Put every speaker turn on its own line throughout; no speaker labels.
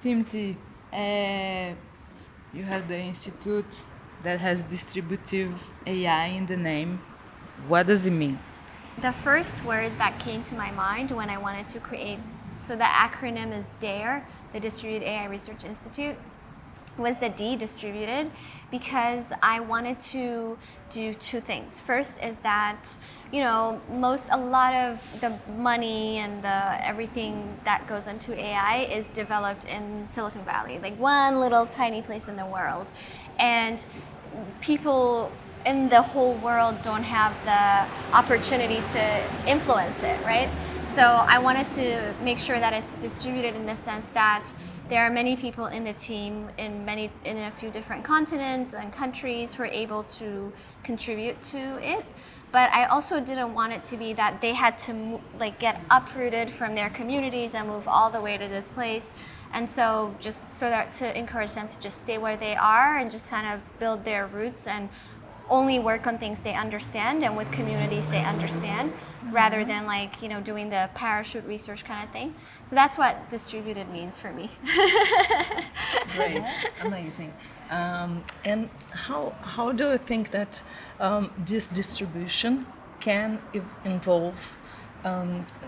Timothy, you have the institute that has distributive AI in the name. What does it mean?
The first word that came to my mind when I wanted to create, so the acronym is DARE, the Distributed AI Research Institute, was the D, distributed, because I wanted to do two things. First is that, a lot of the money and everything that goes into AI is developed in Silicon Valley, like one little tiny place in the world. And people in the whole world don't have the opportunity to influence it, right? So I wanted to make sure that it's distributed in the sense that there are many people in the team in a few different continents and countries who are able to contribute to it. But I also didn't want it to be that they had to get uprooted from their communities and move all the way to this place. And so just so that to encourage them to just stay where they are and just kind of build their roots and only work on things they understand and with communities they understand, rather than doing the parachute research kind of thing. So that's what distributed means for me.
Great, amazing. And how do you think that this distribution can involve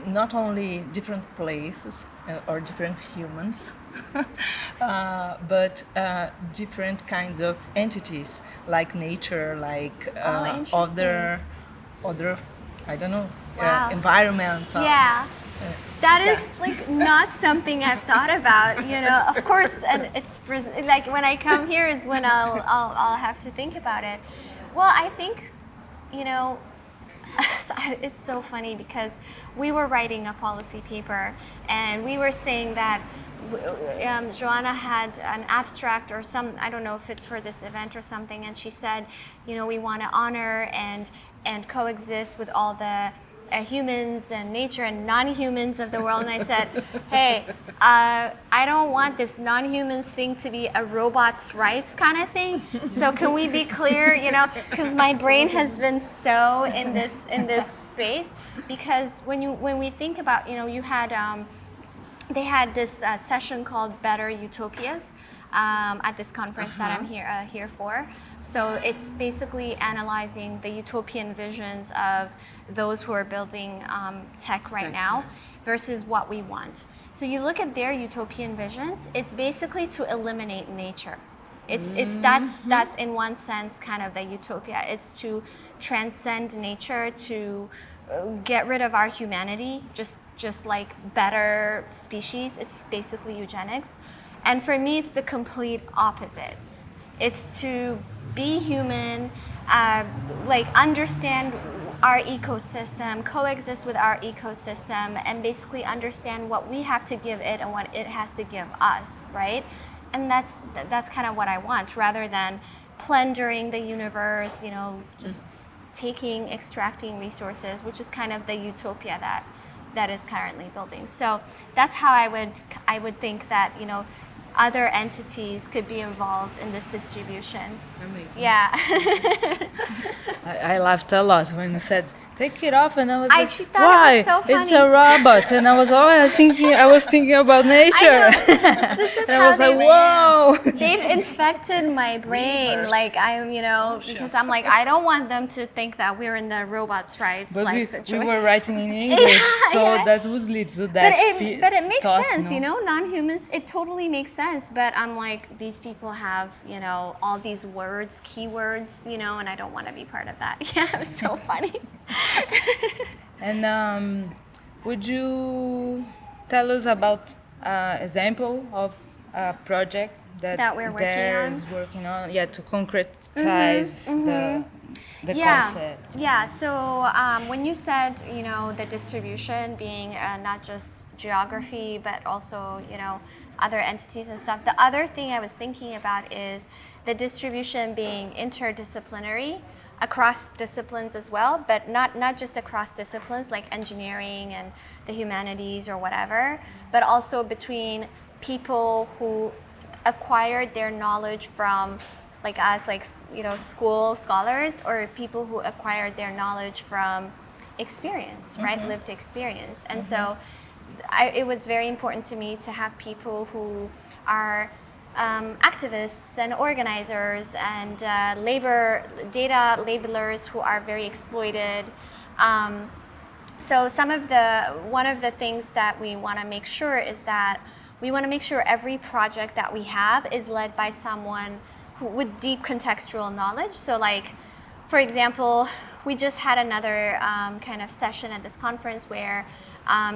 not only different places or different humans, but different kinds of entities, like nature, like other, I don't know,
Wow.
environment.
Yeah. That is not something I've thought about, Of course, and it's like when I come here is when I'll have to think about it. Well, I think, it's so funny because we were writing a policy paper and we were saying that Joanna had an abstract or I don't know if it's for this event or something, and she said, we want to honor and coexist with all the humans and nature and non-humans of the world. And I said, hey, I don't want this non-humans thing to be a robot's rights kind of thing. So can we be clear, because my brain has been so in this space. Because when we think about, you had they had this session called Better Utopias at this conference that I'm here for. So it's basically analyzing the utopian visions of those who are building tech right now versus what we want. So you look at their utopian visions, it's basically to eliminate nature. That's in one sense kind of the utopia. It's to transcend nature, to get rid of our humanity, just like better species. It's basically eugenics. And for me, it's the complete opposite. It's to be human, understand our ecosystem, coexist with our ecosystem, and basically understand what we have to give it and what it has to give us, right? And that's kind of what I want, rather than plundering the universe, just extracting resources, which is kind of the utopia that is currently building. So that's how I would think that, other entities could be involved in this distribution.
Amazing.
Yeah.
I laughed a lot when you said, take it off, and I was like,
she thought
why?
it was so funny.
It's a robot. And I was thinking about nature.
I know. This is
and
how
I was like, whoa.
They've infected my brain. Because I'm like, I don't want them to think that we're in the robots' rights.
But we
situation.
were writing in English, that would lead to that.
But it makes sense, non-humans, it totally makes sense. But I'm like, these people have, all these words, keywords, and I don't want to be part of that. Yeah, it was so funny.
And would you tell us about example of a project that
we're working
on? Yeah, to concretize the concept.
Yeah. So when you said, the distribution being not just geography, but also, other entities and stuff, the other thing I was thinking about is the distribution being interdisciplinary across disciplines as well, but not just across disciplines like engineering and the humanities or whatever, but also between people who acquired their knowledge from like us, school scholars, or people who acquired their knowledge from experience, right? Lived experience. And so it was very important to me to have people who are activists and organizers and data labelers who are very exploited. So one of the things that we want to make sure is that we want to make sure every project that we have is led by someone with deep contextual knowledge. So like, for example, we just had another kind of session at this conference where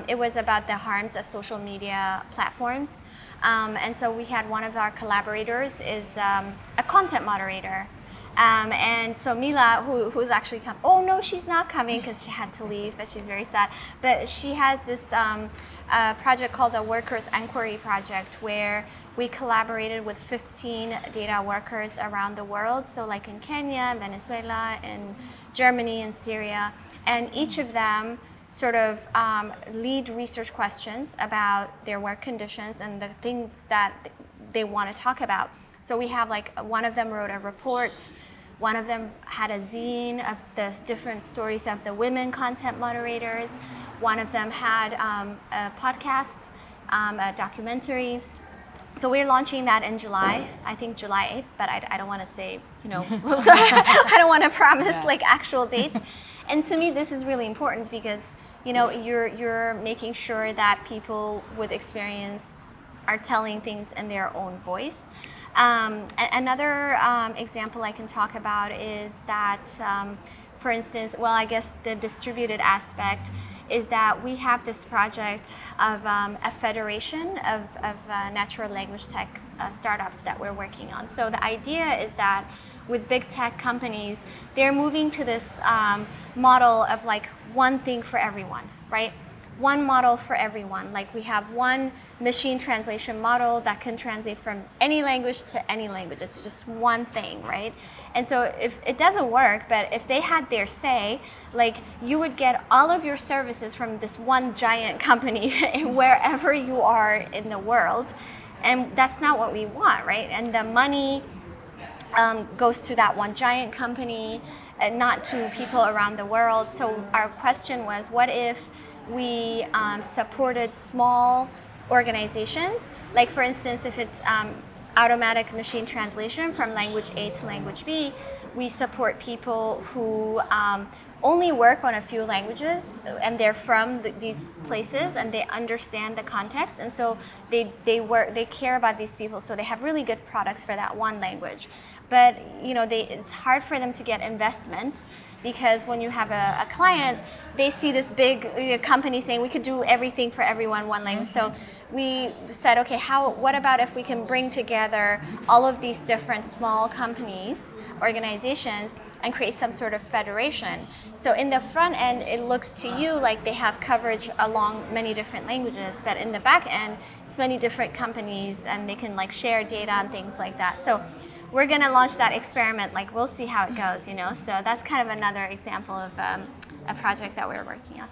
it was about the harms of social media platforms. And so we had one of our collaborators is a content moderator. And so Mila, who's actually come, oh no, she's not coming because she had to leave, but she's very sad. But she has this project called the Workers' Enquiry Project, where we collaborated with 15 data workers around the world. So like in Kenya, Venezuela, in Germany, and Syria. And each of them sort of lead research questions about their work conditions and the things that they want to talk about. So we have like, one of them wrote a report, one of them had a zine of the different stories of the women content moderators, one of them had a podcast, a documentary. So we're launching that in July, I think July 8th, but I don't want to say, you know, I don't want to promise like actual dates. And to me, this is really important because, you know, you're making sure that people with experience are telling things in their own voice. Another example I can talk about is that, for instance, well, I guess the distributed aspect is that we have this project of a federation of natural language tech startups that we're working on. So the idea is that with big tech companies, they're moving to this model of like one thing for everyone, right? One model for everyone. Like we have one machine translation model that can translate from any language to any language. It's just one thing, right? And so if it doesn't work, but if they had their say, like you would get all of your services from this one giant company wherever you are in the world. And that's not what we want, right? And the money goes to that one giant company and not to people around the world. So our question was, what if we supported small organizations? Like for instance, if it's automatic machine translation from language A to language B, we support people who only work on a few languages and they're from these places and they understand the context, and so they care about these people, so they have really good products for that one language. But you know, it's hard for them to get investments because when you have a client, they see this big company saying we could do everything for everyone, one language. So we said, okay, what about if we can bring together all of these different small companies, organizations, and create some sort of federation. So in the front end, it looks to you like they have coverage along many different languages, but in the back end, it's many different companies and they can like share data and things like that. So we're going to launch that experiment. Like we'll see how it goes, you know. So that's kind of another example of a project that we're working on.